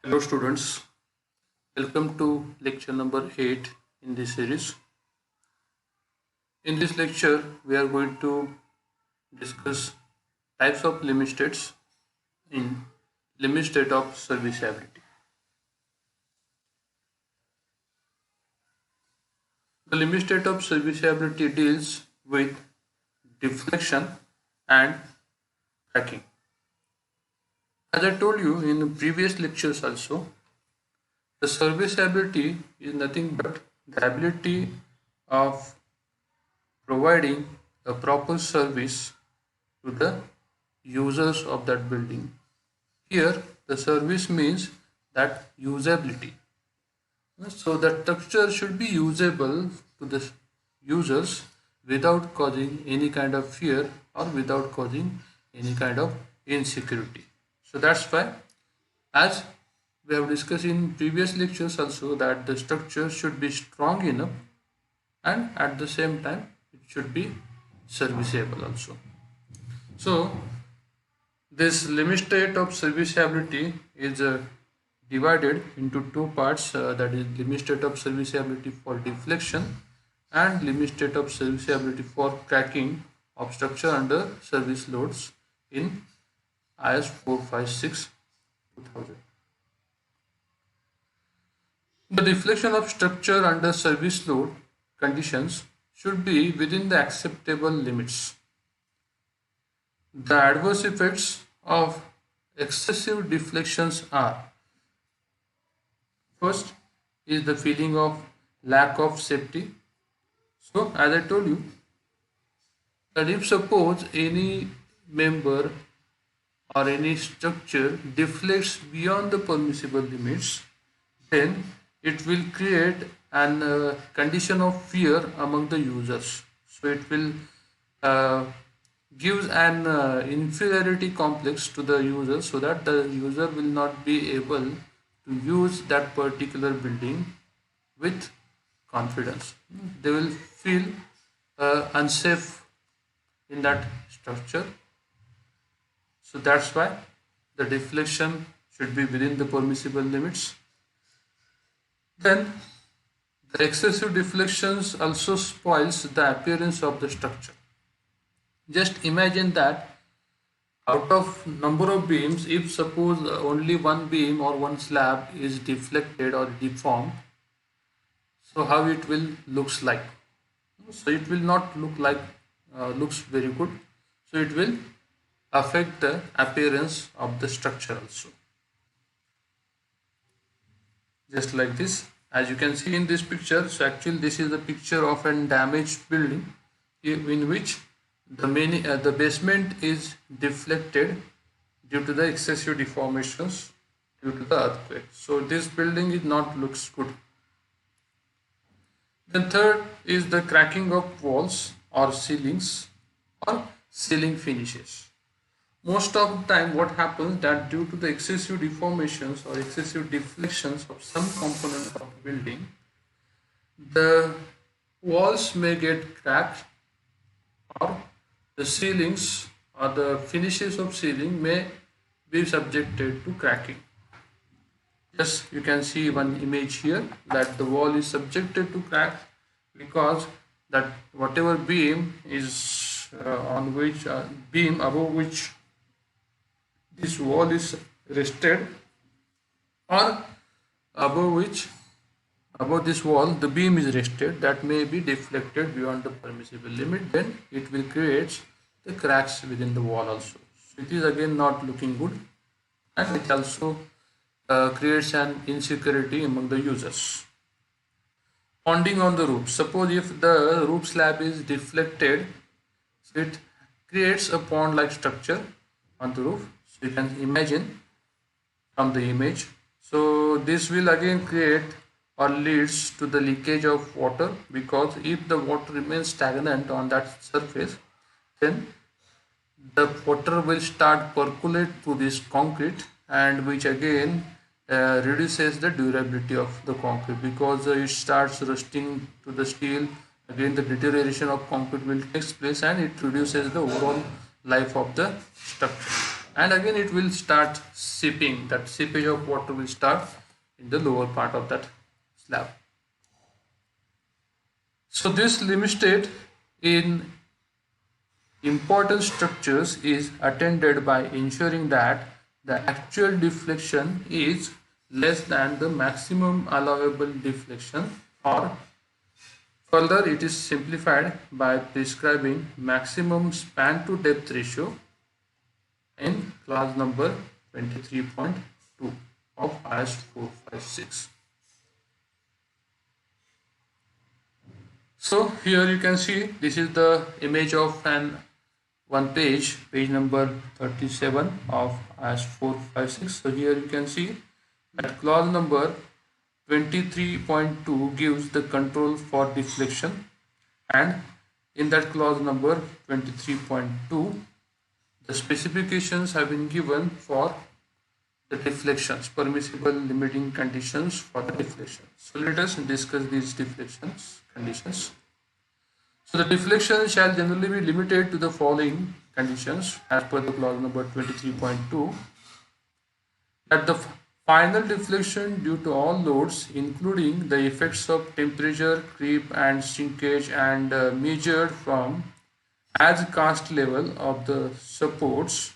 Hello students, welcome to lecture number 8 in this series. In this lecture, we are going to discuss types of limit states in limit state of serviceability. The limit state of serviceability deals with deflection and cracking. As I told you in the previous lectures also, the serviceability is nothing but the ability of providing a proper service to the users of that building. Here, the service means that usability. So the structure should be usable to the users without causing any kind of fear or without causing any kind of insecurity. So that's why, as we have discussed in previous lectures also, that the structure should be strong enough and at the same time it should be serviceable also. So this limit state of serviceability is divided into two parts, that is limit state of serviceability for deflection and limit state of serviceability for cracking of structure under service loads in IS 456-2000. The deflection of structure under service load conditions should be within the acceptable limits. The adverse effects of excessive deflections are: first is the feeling of lack of safety. So as I told you, that if suppose any member or any structure deflects beyond the permissible limits, then it will create an condition of fear among the users. So it will gives an inferiority complex to the user, so that the user will not be able to use that particular building with confidence. They will feel unsafe in that structure. So that's why the deflection should be within the permissible limits. Then the excessive deflections also spoils the appearance of the structure. Just imagine that out of number of beams, if suppose only one beam or one slab is deflected or deformed, so how it will looks like? So it will not look like looks very good. So it will affect the appearance of the structure also. Just like this, as you can see in this picture. So actually this is the picture of a damaged building in which the basement is deflected due to the excessive deformations due to the earthquake. So this building is not looks good. Then third is the cracking of walls or ceilings or ceiling finishes. Most of the time what happens, that due to the excessive deformations or excessive deflections of some component of the building, the walls may get cracked or the ceilings or the finishes of ceiling may be subjected to cracking. Yes, you can see one image here that the wall is subjected to crack because that whatever beam is on which beam above which this wall is rested, or above this wall the beam is rested, that may be deflected beyond the permissible limit, then it will create the cracks within the wall also. So it is again not looking good, and it also creates an insecurity among the users. Ponding on the roof. Suppose if the roof slab is deflected, so it creates a pond like structure on the roof. So you can imagine from the image. So this will again create or leads to the leakage of water, because if the water remains stagnant on that surface, then the water will start percolate through this concrete, and which again reduces the durability of the concrete, because it starts rusting to the steel. Again the deterioration of concrete will take place and it reduces the overall life of the structure. and again it will start seeping. That seepage of water will start in the lower part of that slab. So this limit state in important structures is attended by ensuring that the actual deflection is less than the maximum allowable deflection, or further it is simplified by prescribing maximum span to depth ratio in clause number 23.2 of IS 456. So here you can see this is the image of an one page number 37 of IS 456. So here you can see that clause number 23.2 gives the control for deflection, and in that clause number 23.2 the specifications have been given for the deflections, permissible limiting conditions for the deflection. So let us discuss these deflections conditions. So the deflection shall generally be limited to the following conditions as per the clause number 23.2: that the final deflection due to all loads, including the effects of temperature, creep and shrinkage, and measured from as cast level of the supports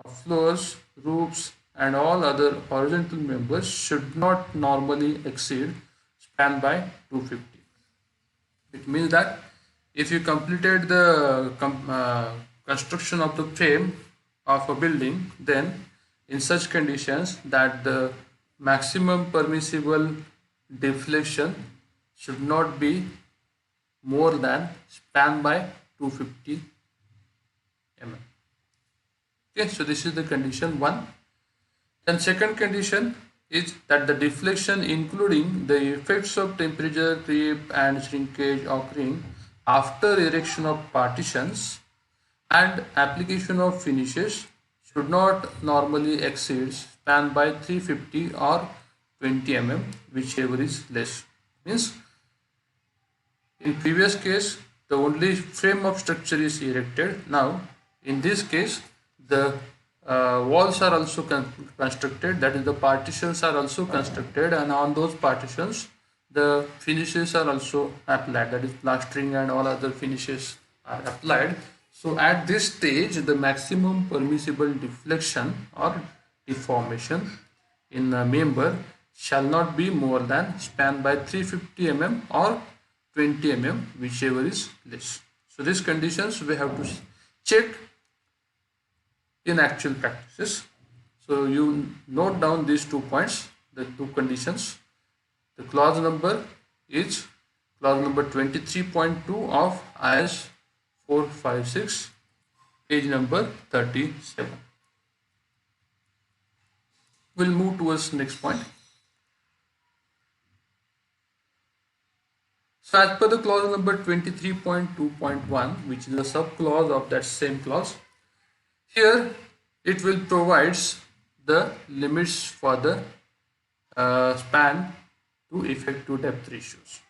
of floors, roofs and all other horizontal members, should not normally exceed span by 250. It means that if you completed the construction of the frame of a building, then in such conditions that the maximum permissible deflection should not be more than span by 250 mm. Okay, so this is the condition 1. Then second condition is that the deflection, including the effects of temperature, creep and shrinkage occurring after erection of partitions and application of finishes, should not normally exceed span by 350 or 20 mm, whichever is less. Means in previous case the only frame of structure is erected. Now in this case the walls are also constructed, that is the partitions are also constructed, and on those partitions the finishes are also applied, that is plastering and all other finishes are applied. So at this stage the maximum permissible deflection or deformation in a member shall not be more than span by 350 mm or 20 mm, whichever is less. So these conditions we have to check in actual practices. So you note down these 2 points, the 2 conditions. The clause number is clause number 23.2 of IS 456, page number 37. We'll move towards the next point. So as per the clause number 23.2.1, which is a sub clause of that same clause, here it will provides the limits for the span to effective depth ratios.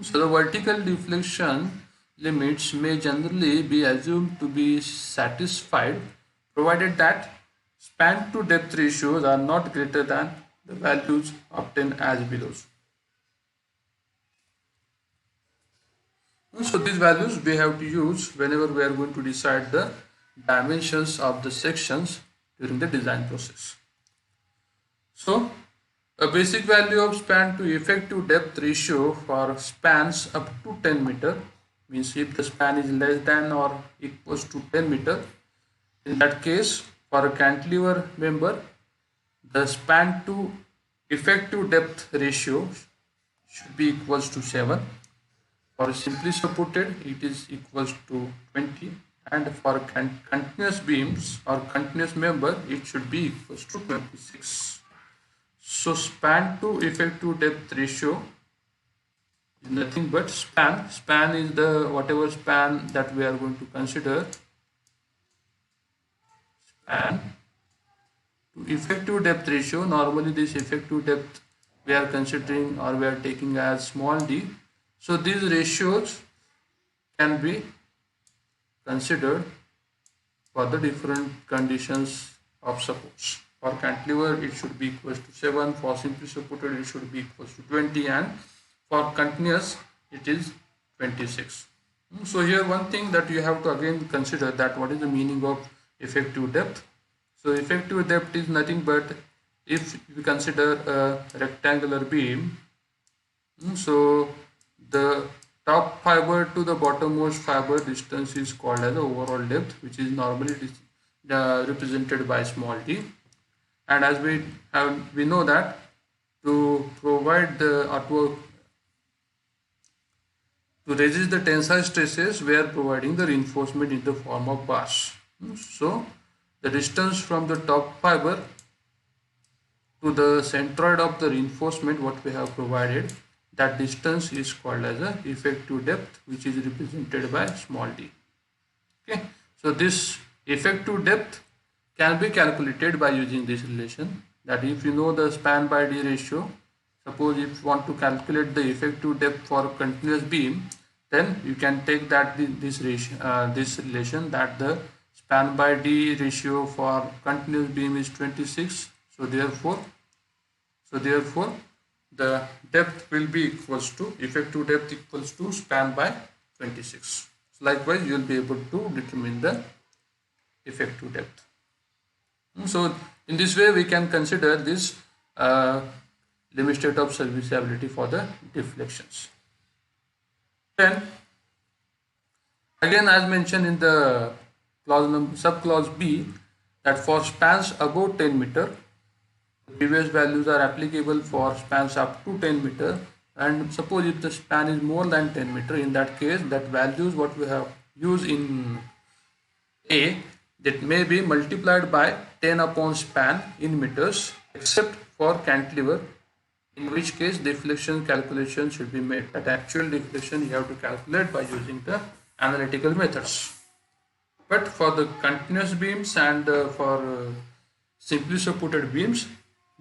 So the vertical deflection limits may generally be assumed to be satisfied provided that span to depth ratios are not greater than the values obtained as below. So these values we have to use whenever we are going to decide the dimensions of the sections during the design process. So a basic value of span to effective depth ratio for spans up to 10 meter, means if the span is less than or equals to 10 meter, in that case for a cantilever member the span to effective depth ratio should be equals to 7. For simply supported it is equals to 20, and for continuous beams or continuous member it should be equals to 26. So span to effective depth ratio is nothing but span. Span is the whatever span that we are going to consider. Span to effective depth ratio, normally this effective depth we are considering or we are taking as small d. So these ratios can be considered for the different conditions of supports. For cantilever it should be equals to 7, for simply supported it should be equals to 20, and for continuous it is 26. So here one thing that you have to again consider, that what is the meaning of effective depth. So effective depth is nothing but, if we consider a rectangular beam, so the top fiber to the bottommost fiber distance is called as the overall depth, which is normally represented by small d. And as we know that to provide the artwork, to resist the tensile stresses, we are providing the reinforcement in the form of bars. So the distance from the top fiber to the centroid of the reinforcement, what we have provided, that distance is called as a effective depth, which is represented by small d. Okay, so this effective depth can be calculated by using this relation, that if you know the span by d ratio, suppose if you want to calculate the effective depth for a continuous beam, then you can take that this relation, that the span by d ratio for continuous beam is 26. So therefore the depth will be equals to, effective depth equals to span by 26. So likewise you will be able to determine the effective depth. So in this way we can consider this limit state of serviceability for the deflections. Then again, as mentioned in the subclause B, that for spans above 10 meter, the previous values are applicable for spans up to 10 meter, and suppose if the span is more than 10 meter, in that case that values what we have used in A, that may be multiplied by 10 upon span in meters, except for cantilever, in which case deflection calculation should be made. That actual deflection you have to calculate by using the analytical methods. But for the continuous beams and for simply supported beams,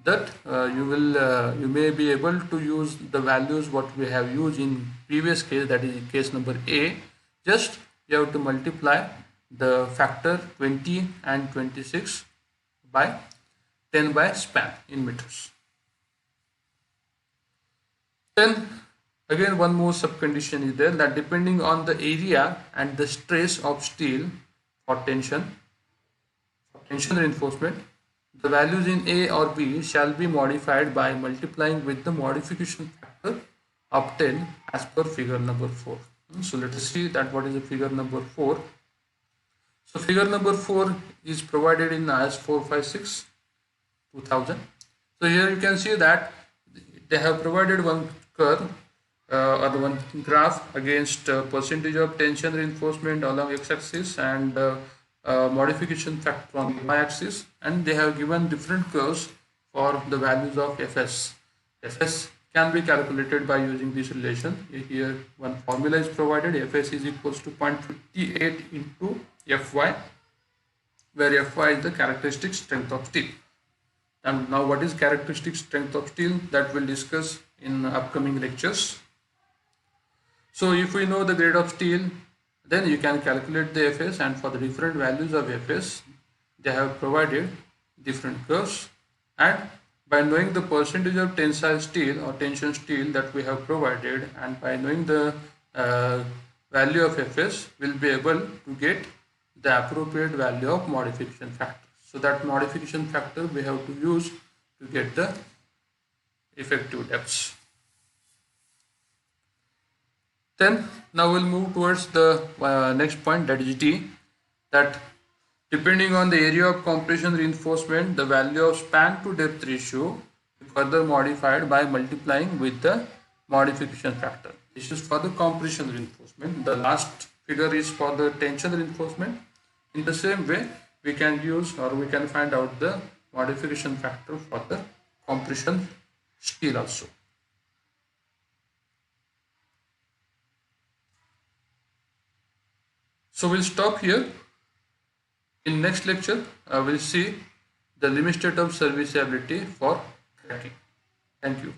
that you may be able to use the values what we have used in previous case, that is case number A. Just you have to multiply the factor 20 and 26 by 10 by span in meters. Then again one more subcondition is there, that depending on the area and the stress of steel for tension reinforcement, the values in A or B shall be modified by multiplying with the modification factor of 10 as per figure number 4. So let us see that what is the figure number 4. So figure number 4 is provided in IS 456 2000. So here you can see that they have provided one curve or the one graph against percentage of tension reinforcement along x-axis and modification factor on the y-axis, and they have given different curves for the values of Fs. Fs can be calculated by using this relation. Here one formula is provided, Fs is equals to 0.58 into Fy, where Fy is the characteristic strength of steel. And now what is characteristic strength of steel, that we'll discuss in upcoming lectures. So if we know the grade of steel, then you can calculate the Fs, and for the different values of Fs they have provided different curves, and by knowing the percentage of tensile steel or tension steel that we have provided, and by knowing the value of Fs, we'll be able to get the appropriate value of modification factor. So that modification factor we have to use to get the effective depths. Then now we'll move towards the next point, that is D, that depending on the area of compression reinforcement, the value of span to depth ratio is further modified by multiplying with the modification factor. This is for the compression reinforcement. The last figure is for the tension reinforcement. In the same way, we can use or we can find out the modification factor for the compression steel also. So we'll stop here. In next lecture, we'll see the limit state of serviceability for cracking. Thank you.